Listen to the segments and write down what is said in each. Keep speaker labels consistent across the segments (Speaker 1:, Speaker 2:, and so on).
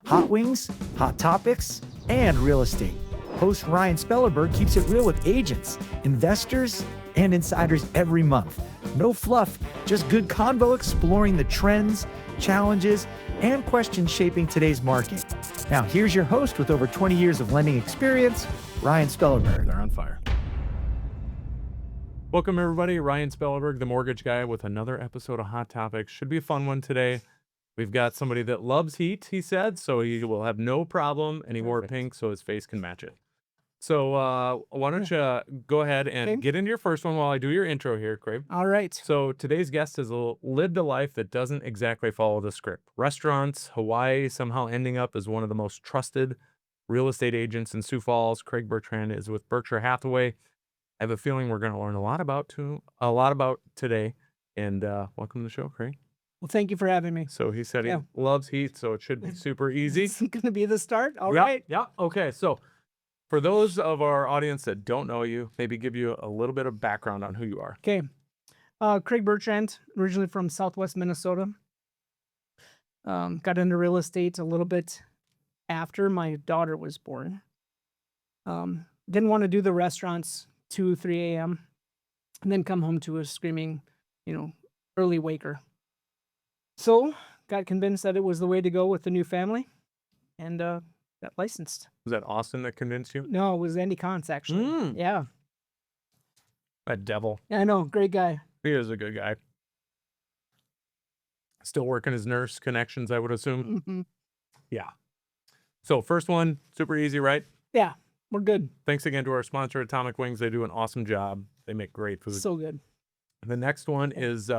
Speaker 1: hot wings, hot topics, and real estate. Host Ryan Spellerberg keeps it real with agents, investors, and insiders every month. No fluff, just good convo exploring the trends, challenges, and questions shaping today's market. Now, here's your host with over 20 years of lending experience, Ryan Spellerberg.
Speaker 2: They're on fire. Welcome, everybody. Ryan Spellerberg, the mortgage guy, with another episode of Hot Topics. Should be a fun one today. We've got somebody that loves heat, he said, so he will have no problem, and he wore pink so his face can match it. So why don't you go ahead and get into your first one while I do your intro here, Craig.
Speaker 3: All right.
Speaker 2: So today's guest has lived a life that doesn't exactly follow the script. Restaurants, Hawaii, somehow ending up as one of the most trusted real estate agents in Sioux Falls. Craig Bertrand is with Berkshire Hathaway. I have a feeling we're going to learn a lot about today. And welcome to the show, Craig.
Speaker 3: Well, thank you for having me.
Speaker 2: So he said he loves heat, so it should be super easy.
Speaker 3: It's going to be the start. All right.
Speaker 2: Yeah. Okay. So for those of our audience that don't know you, maybe give you a little bit of background on who you are.
Speaker 3: Okay. Craig Bertrand, originally from Southwest Minnesota. Got into real estate a little bit after my daughter was born. Didn't want to do the restaurants 2, 3 a.m. and then come home to a screaming, early waker. So got convinced that it was the way to go with the new family and got licensed.
Speaker 2: Was that Austin that convinced you?
Speaker 3: No, it was Andy Kantz, actually. Yeah.
Speaker 2: That devil.
Speaker 3: Yeah, I know. Great guy.
Speaker 2: He is a good guy. Still working his nurse connections, I would assume.
Speaker 3: Mm-hmm.
Speaker 2: Yeah. So first one, super easy, right?
Speaker 3: Yeah, we're good.
Speaker 2: Thanks again to our sponsor, Atomic Wings. They do an awesome job. They make great food.
Speaker 3: So good.
Speaker 2: The next one is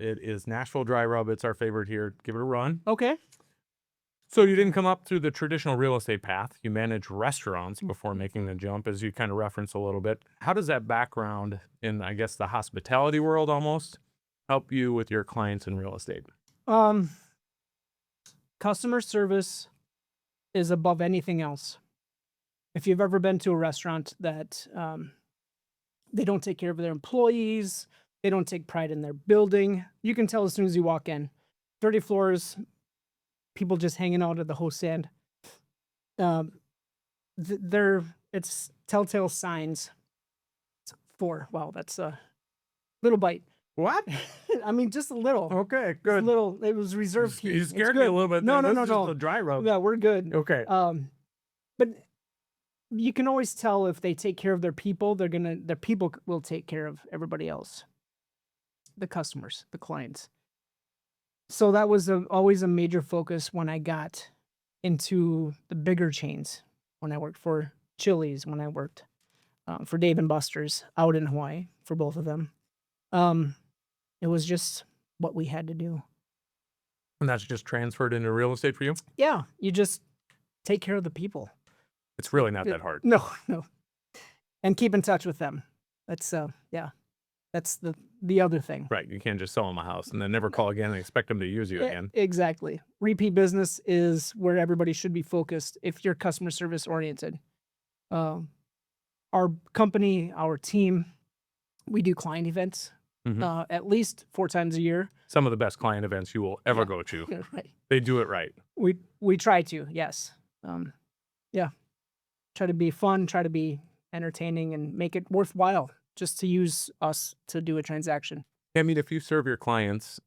Speaker 2: it is Nashville Dry Rub. It's our favorite here. Give it a run.
Speaker 3: Okay.
Speaker 2: So you didn't come up through the traditional real estate path. You managed restaurants before making the jump, as you kind of referenced a little bit. How does that background in, I guess, the hospitality world almost help you with your clients in real estate?
Speaker 3: Customer service is above anything else. If you've ever been to a restaurant that they don't take care of their employees, they don't take pride in their building, you can tell as soon as you walk in. 30 floors, people just hanging out at the host stand. It's telltale signs. Wow, that's a little bite.
Speaker 2: What?
Speaker 3: I mean, just a little.
Speaker 2: Okay, good.
Speaker 3: It was reserved heat.
Speaker 2: You scared me a little bit.
Speaker 3: No.
Speaker 2: Just a dry rub.
Speaker 3: Yeah, we're good.
Speaker 2: Okay.
Speaker 3: But you can always tell if they take care of their people, their people will take care of everybody else. The customers, the clients. So that was always a major focus when I got into the bigger chains. When I worked for Chili's, when I worked for Dave & Buster's out in Hawaii for both of them. It was just what we had to do.
Speaker 2: And that's just transferred into real estate for you?
Speaker 3: Yeah, you just take care of the people.
Speaker 2: It's really not that hard.
Speaker 3: No. And keep in touch with them. That's that's the other thing.
Speaker 2: Right. You can't just sell them a house and then never call again and expect them to use you again.
Speaker 3: Exactly. Repeat business is where everybody should be focused if you're customer service oriented. Our company, our team, we do client events at least 4 times a year.
Speaker 2: Some of the best client events you will ever go to.
Speaker 3: Right.
Speaker 2: They do it right.
Speaker 3: We try to, yes. Try to be fun, try to be entertaining, and make it worthwhile just to use us to do a transaction.
Speaker 2: I mean, if you serve your clients,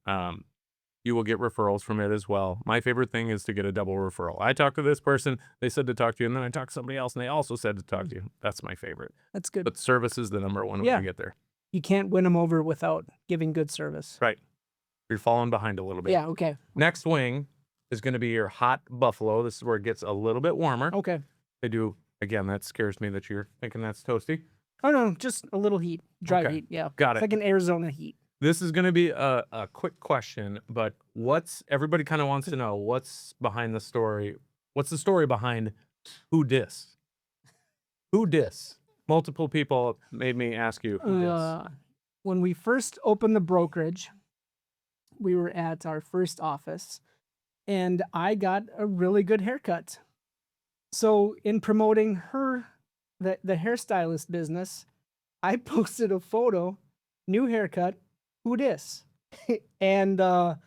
Speaker 2: you will get referrals from it as well. My favorite thing is to get a double referral. I talked to this person, they said to talk to you, and then I talked to somebody else, and they also said to talk to you. That's my favorite.
Speaker 3: That's good.
Speaker 2: But service is the number one when you get there.
Speaker 3: You can't win them over without giving good service.
Speaker 2: Right. You're falling behind a little bit.
Speaker 3: Yeah, okay.
Speaker 2: Next wing is going to be your hot buffalo. This is where it gets a little bit warmer.
Speaker 3: Okay.
Speaker 2: They do, again, that scares me that you're thinking that's toasty.
Speaker 3: Oh, no, just a little heat. Dry heat, yeah.
Speaker 2: Got it.
Speaker 3: It's like an Arizona heat.
Speaker 2: This is going to be a quick question, but everybody kind of wants to know what's behind the story. What's the story behind who dis? Who dis? Multiple people made me ask you who dis.
Speaker 3: When we first opened the brokerage, we were at our first office, and I got a really good haircut. So in promoting the hairstylist business, I posted a photo, new haircut, who dis? And a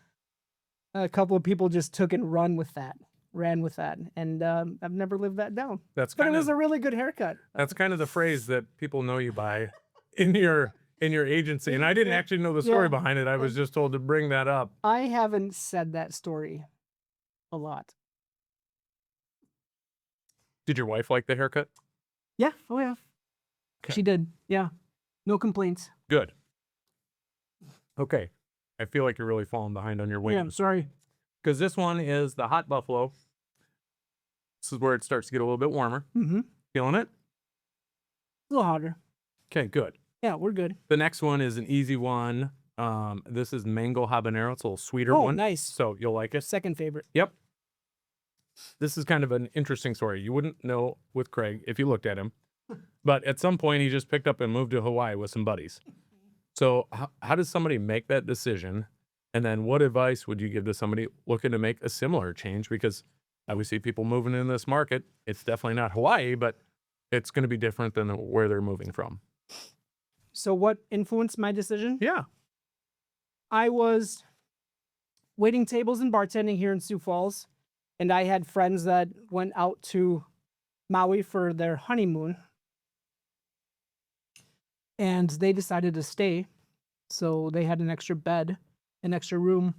Speaker 3: couple of people just took and run with that. ran with that, and I've never lived that down.
Speaker 2: That's
Speaker 3: But it
Speaker 2: kind
Speaker 3: was
Speaker 2: of
Speaker 3: a really good haircut.
Speaker 2: that's kind of the phrase that people know you by in your agency. And I didn't actually know the story
Speaker 3: Yeah.
Speaker 2: behind it. I was just told to bring that up.
Speaker 3: I haven't said that story a lot.
Speaker 2: Did your wife like the haircut?
Speaker 3: Yeah. Oh yeah.
Speaker 2: Okay.
Speaker 3: She did. Yeah. No complaints.
Speaker 2: Good. Okay. I feel like you're really falling behind on your
Speaker 3: Yeah. I'm
Speaker 2: wings.
Speaker 3: sorry.
Speaker 2: Because this one is the hot buffalo. This is where it starts to get a little bit warmer.
Speaker 3: Mm-hmm.
Speaker 2: Feeling it?
Speaker 3: A little hotter.
Speaker 2: Okay, good.
Speaker 3: Yeah, we're good.
Speaker 2: The next one is an easy one. This is mango habanero. It's a little sweeter
Speaker 3: Oh,
Speaker 2: one.
Speaker 3: nice.
Speaker 2: So you'll like it.
Speaker 3: Second favorite.
Speaker 2: Yep. This is kind of an interesting story. You wouldn't know with Craig if you looked at him. But at some point, he just picked up and moved to Hawaii with some buddies. So how does somebody make that decision? And then what advice would you give to somebody looking to make a similar change? Because we see people moving in this market. It's definitely not Hawaii, but it's going to be different than where they're moving from.
Speaker 3: So what influenced my decision?
Speaker 2: Yeah.
Speaker 3: I was waiting tables and bartending here in Sioux Falls, and I had friends that went out to Maui for their honeymoon, and they decided to stay. So they had an extra bed, an extra room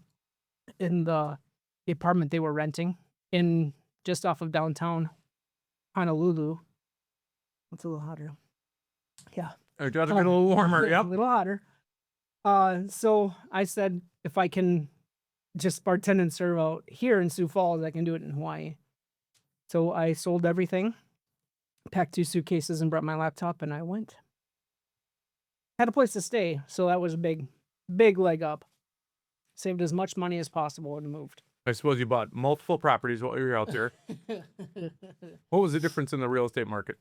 Speaker 3: in the apartment they were renting in just off of downtown Honolulu. It's a little hotter. Yeah.
Speaker 2: It does get a little warmer.
Speaker 3: A
Speaker 2: Yep.
Speaker 3: little hotter. So I said, if I can just bartend and serve out here in Sioux Falls, I can do it in Hawaii. So I sold everything, packed 2 suitcases, and brought my laptop, and I went. Had a place to stay, so that was a big leg up. Saved as much money as possible and moved.
Speaker 2: I suppose you bought multiple properties while you were out there. What was the difference in the real estate market?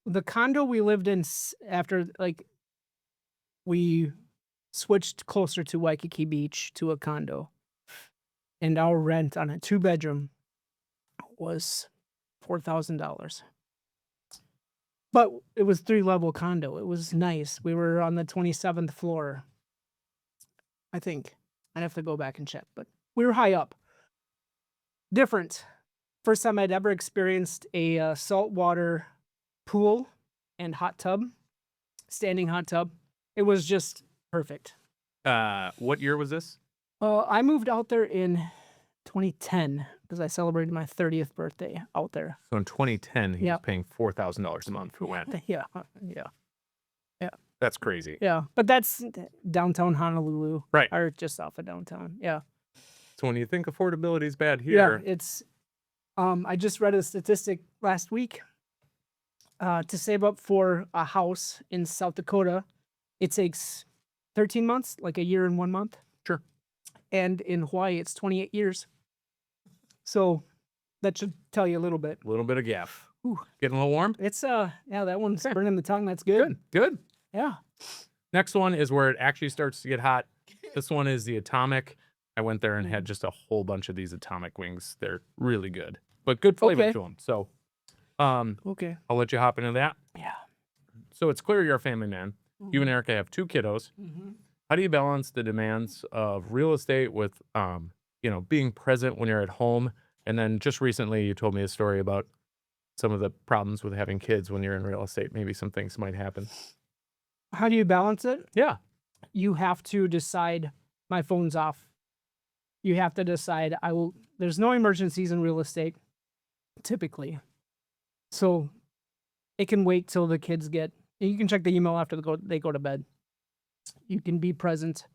Speaker 3: The condo we lived in after, like, we switched closer to Waikiki Beach to a condo, and our rent on a 2-bedroom was $4,000. But it was 3-level condo. It was nice. We were on the 27th floor, I think. I'd have to go back and check, but we were high up. Different. First time I'd ever experienced a saltwater pool and hot tub, standing hot tub. It was just perfect.
Speaker 2: What year was this?
Speaker 3: I moved out there in 2010 because I celebrated my 30th birthday out there.
Speaker 2: So in 2010, he was
Speaker 3: Yep.
Speaker 2: paying $4,000 a month for rent.
Speaker 3: Yeah.
Speaker 2: That's crazy.
Speaker 3: Yeah. But that's downtown Honolulu.
Speaker 2: Right.
Speaker 3: Or just off of downtown. Yeah.
Speaker 2: So when you think affordability is bad
Speaker 3: Yeah.
Speaker 2: here,
Speaker 3: It's, I just read a statistic last week. To save up for a house in South Dakota, it takes 13 months, like a year and 1 month.
Speaker 2: Sure.
Speaker 3: And in Hawaii, it's 28 years. So that should tell you a little bit.
Speaker 2: a little bit of gap.
Speaker 3: Ooh.
Speaker 2: Getting a little warm?
Speaker 3: It's yeah, that one's burning the tongue. That's good.
Speaker 2: Good.
Speaker 3: Yeah.
Speaker 2: Next one is where it actually starts to get hot. This one is the Atomic. I went there and had just a whole bunch of these Atomic wings. They're really good, but good flavor
Speaker 3: Okay.
Speaker 2: to them. So,
Speaker 3: Okay.
Speaker 2: I'll let you hop into that.
Speaker 3: Yeah.
Speaker 2: So it's clear you're a family man. You and Erica have 2 kiddos.
Speaker 3: Mm-hmm.
Speaker 2: How do you balance the demands of real estate with, being present when you're at home? And then just recently, you told me a story about some of the problems with having kids when you're in real estate. Maybe some things might happen.
Speaker 3: How do you balance it?
Speaker 2: Yeah.
Speaker 3: You have to decide. My phone's off. You have to decide. There's no emergencies in real estate, typically. So it can wait till the kids get. You can check the email after they go to bed. You can be present.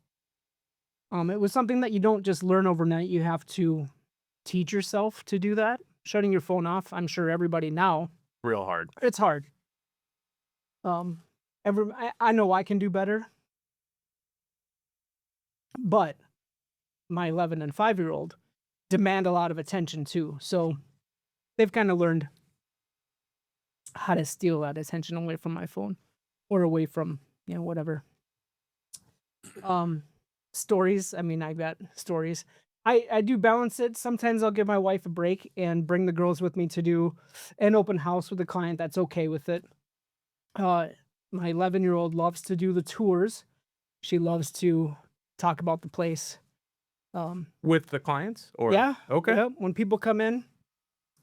Speaker 3: It was something that you don't just learn overnight. You have to teach yourself to do that. Shutting your phone off. I'm sure everybody now.
Speaker 2: Real hard.
Speaker 3: It's hard. I know I can do better. But my 11 and 5-year-old demand a lot of attention too. So they've kind of learned how to steal that attention away from my phone or away from, whatever. Stories. I mean, I've got stories. I do balance it. Sometimes I'll give my wife a break and bring the girls with me to do an open house with a client that's okay with it. My 11-year-old loves to do the tours. She loves to talk about the place.
Speaker 2: With the clients? Or
Speaker 3: Yeah.
Speaker 2: Okay.
Speaker 3: Yep. When people come in,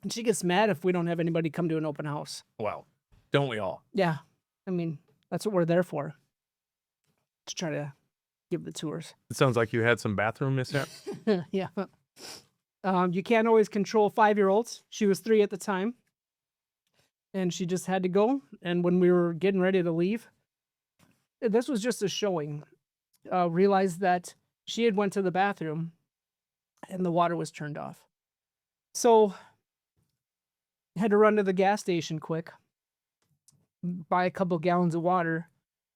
Speaker 3: and she gets mad if we don't have anybody come to an open house.
Speaker 2: Well, don't we all?
Speaker 3: Yeah. I mean, that's what we're there for. To try to give the tours.
Speaker 2: It sounds like you had some bathroom mishap.
Speaker 3: Yeah. You can't always control 5-year-olds. She was 3 at the time. And she just had to go. And when we were getting ready to leave, this was just a showing. Realized that she had went to the bathroom and the water was turned off. So had to run to the gas station quick, buy a couple gallons of water,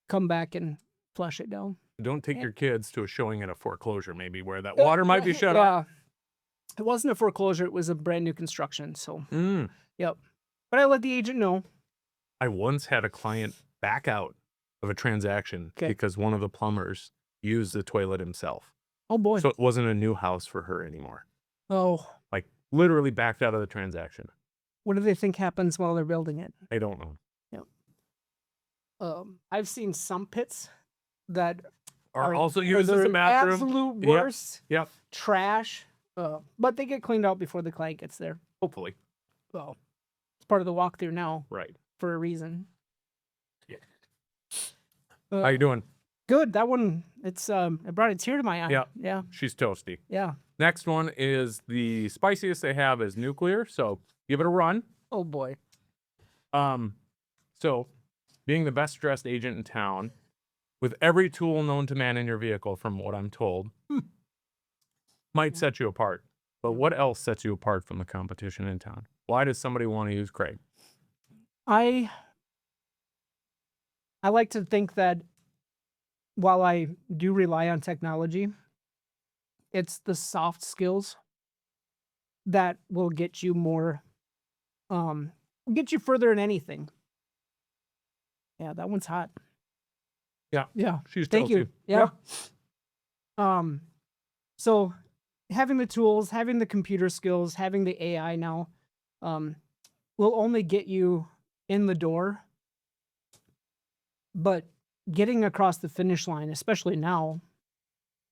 Speaker 3: come back and flush it down.
Speaker 2: Don't take your kids to a showing at a foreclosure, maybe, where that water might be shut off.
Speaker 3: It wasn't a foreclosure. It was a brand new construction. So,
Speaker 2: Mm.
Speaker 3: yep. But I let the agent know.
Speaker 2: I once had a client back out of a transaction because one of the plumbers used the toilet himself.
Speaker 3: Oh, boy.
Speaker 2: So it wasn't a new house for her anymore.
Speaker 3: Oh.
Speaker 2: Like, literally backed out of the transaction.
Speaker 3: What do they think happens while they're building it?
Speaker 2: I don't know.
Speaker 3: I've seen some pits that
Speaker 2: Are also used as
Speaker 3: the
Speaker 2: a bathroom.
Speaker 3: absolute worst.
Speaker 2: Yep.
Speaker 3: Trash. But they get cleaned out before the client gets there.
Speaker 2: Hopefully.
Speaker 3: Well, it's part of the walkthrough now
Speaker 2: Right.
Speaker 3: for a reason.
Speaker 2: Yeah. How you doing?
Speaker 3: Good. That one, it brought a tear to my eye.
Speaker 2: Yeah.
Speaker 3: Yeah.
Speaker 2: She's toasty.
Speaker 3: Yeah.
Speaker 2: Next one is the spiciest they have is nuclear. So give it a run.
Speaker 3: Oh, boy.
Speaker 2: So being the best dressed agent in town with every tool known to man in your vehicle, from what I'm told, might set you apart. But what else sets you apart from the competition in town? Why does somebody want to use Craig?
Speaker 3: I like to think that while I do rely on technology, it's the soft skills that will get you more, get you further in anything. Yeah, that one's hot.
Speaker 2: Yeah.
Speaker 3: Yeah.
Speaker 2: She's
Speaker 3: Thank you.
Speaker 2: toasty.
Speaker 3: Yeah. So having the tools, having the computer skills, having the AI now, will only get you in the door. But getting across the finish line, especially now,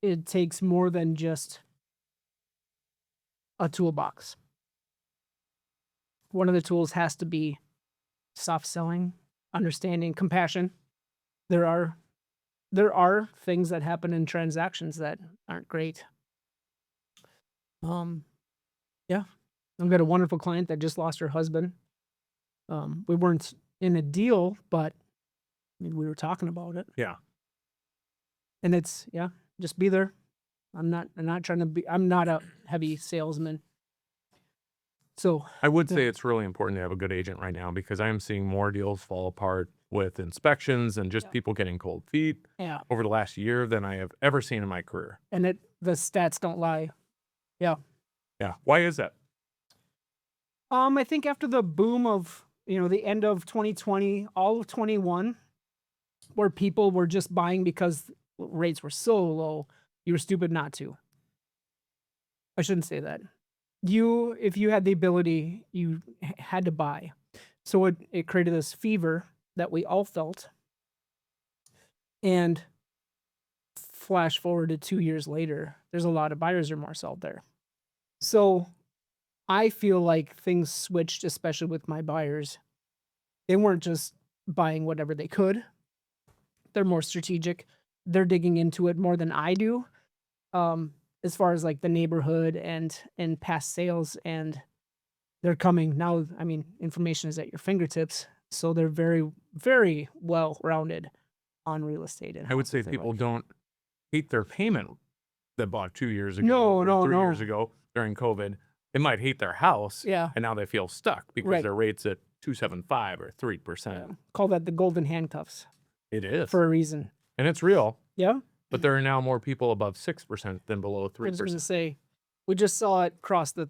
Speaker 3: it takes more than just a toolbox. One of the tools has to be soft selling, understanding, compassion. There are things that happen in transactions that aren't great. Yeah. I've got a wonderful client that just lost her husband. We weren't in a deal, but I mean, we were talking about it.
Speaker 2: Yeah.
Speaker 3: And it's, just be there. I'm not a heavy salesman. So
Speaker 2: I would say it's really important to have a good agent right now, because I am seeing more deals fall apart with inspections and just people getting cold feet over the last year than I have ever seen in my career.
Speaker 3: And the stats don't lie. Yeah.
Speaker 2: Yeah. Why is that?
Speaker 3: I think after the boom of, the end of 2020, all of 21, where people were just buying because rates were so low, you were stupid not to. I shouldn't say that. If you had the ability, you had to buy. So it created this fever that we all felt. And flash forward to 2 years later, there's a lot of buyer's remorse out there. So I feel like things switched, especially with my buyers. They weren't just buying whatever they could. They're more strategic. They're digging into it more than I do. As far as like the neighborhood and past sales, and they're coming now. I mean, information is at your fingertips. So they're very, very well rounded on real estate. And
Speaker 2: I would say people don't hate their payment that bought 2 years ago
Speaker 3: No,
Speaker 2: or 3
Speaker 3: no.
Speaker 2: years ago during COVID. They might hate their house.
Speaker 3: Yeah.
Speaker 2: And now they feel stuck because their rate's at 2.75 or 3%.
Speaker 3: Call that the golden handcuffs
Speaker 2: It is.
Speaker 3: for a reason.
Speaker 2: And it's real.
Speaker 3: Yeah.
Speaker 2: But there are now more people above 6% than below 3%.
Speaker 3: I was going to say, we just saw it cross the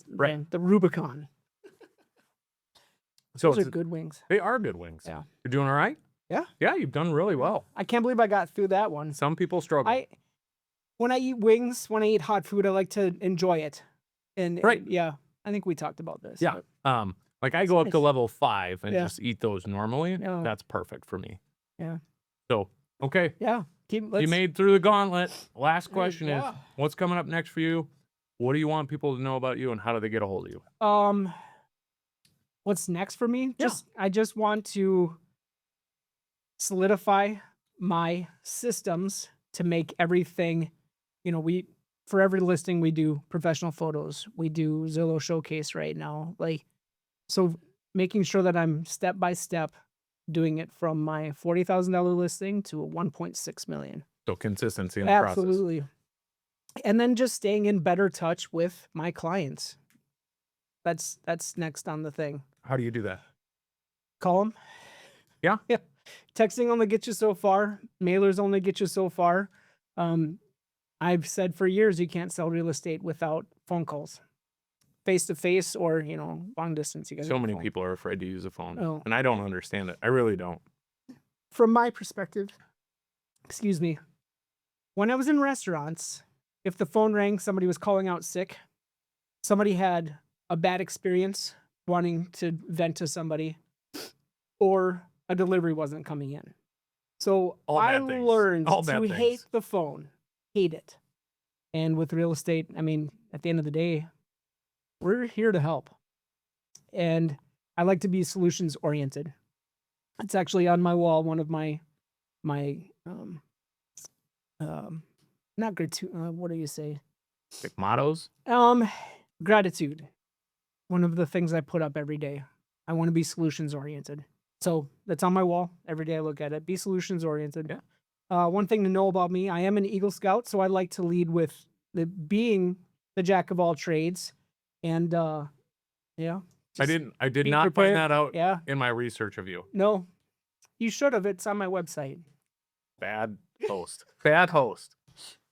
Speaker 3: Rubicon.
Speaker 2: So
Speaker 3: Those are good wings.
Speaker 2: They are good wings.
Speaker 3: Yeah.
Speaker 2: You're doing all right?
Speaker 3: Yeah.
Speaker 2: Yeah, you've done really well.
Speaker 3: I can't believe I got through that one.
Speaker 2: Some people struggle.
Speaker 3: When I eat wings, when I eat hot food, I like to enjoy it. And yeah, I think we talked about this.
Speaker 2: Yeah.
Speaker 3: but-
Speaker 2: Like I go up to level 5 and
Speaker 3: Yeah.
Speaker 2: just eat those normally.
Speaker 3: Yeah.
Speaker 2: That's perfect for me.
Speaker 3: Yeah.
Speaker 2: So Okay.
Speaker 3: Yeah.
Speaker 2: You made through the gauntlet. Last question is,
Speaker 3: yeah.
Speaker 2: what's coming up next for you? What do you want people to know about you, and how do they get a hold of you?
Speaker 3: What's next for me?
Speaker 2: Yeah.
Speaker 3: I just want to solidify my systems to make everything, for every listing we do professional photos. We do Zillow Showcase right now. So making sure that I'm step by step doing it from my $40,000 listing to a 1.6 million.
Speaker 2: So consistency in the process.
Speaker 3: Absolutely. And then just staying in better touch with my clients. That's next on the thing.
Speaker 2: How do you do that?
Speaker 3: Call them.
Speaker 2: Yeah.
Speaker 3: Yeah. Texting only gets you so far. Mailers only get you so far. I've said for years you can't sell real estate without phone calls, face to face or long distance. You guys.
Speaker 2: So many people are afraid to use a phone,
Speaker 3: Oh.
Speaker 2: and I don't understand it. I really don't.
Speaker 3: From my perspective, excuse me, when I was in restaurants, if the phone rang, somebody was calling out sick, somebody had a bad experience wanting to vent to somebody, or a delivery wasn't coming in. So I learned to hate the phone, hate it. And with real estate, I mean, at the end of the day, we're here to help. And I like to be solutions oriented. It's actually on my wall, one of my not gratitude, what do you say?
Speaker 2: Like mottos?
Speaker 3: Gratitude. One of the things I put up every day. I want to be solutions oriented. So that's on my wall. Every day I look at it. Be solutions oriented.
Speaker 2: Yeah.
Speaker 3: One thing to know about me, I am an Eagle Scout, so I like to lead with being the jack of all trades. And yeah.
Speaker 2: I did not
Speaker 3: prepared.
Speaker 2: find that out
Speaker 3: Yeah.
Speaker 2: in my research of you.
Speaker 3: No. You should have. It's on my website.
Speaker 2: Bad host. Bad host.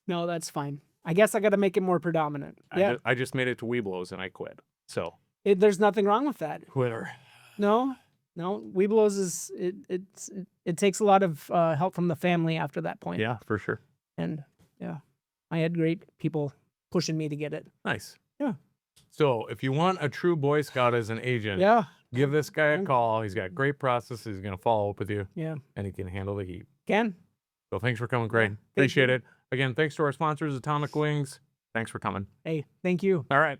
Speaker 3: No, that's fine. I guess I got to make it more predominant. Yeah.
Speaker 2: I just made it to Weeblos and I quit. So
Speaker 3: There's nothing wrong with that.
Speaker 2: quitter.
Speaker 3: No, Weeblos it takes a lot of help from the family after that point.
Speaker 2: Yeah, for sure.
Speaker 3: And yeah, I had great people pushing me to get it.
Speaker 2: Nice.
Speaker 3: Yeah.
Speaker 2: So if you want a true Boy Scout as an agent,
Speaker 3: Yeah.
Speaker 2: give this guy a call. He's got great processes. He's going to follow up with you.
Speaker 3: Yeah.
Speaker 2: And he can handle the heat.
Speaker 3: Can.
Speaker 2: So thanks for coming, Craig.
Speaker 3: Thank
Speaker 2: Appreciate
Speaker 3: you.
Speaker 2: it. Again, thanks to our sponsors, Atomic Wings. Thanks for coming.
Speaker 3: Hey, thank you.
Speaker 2: All right.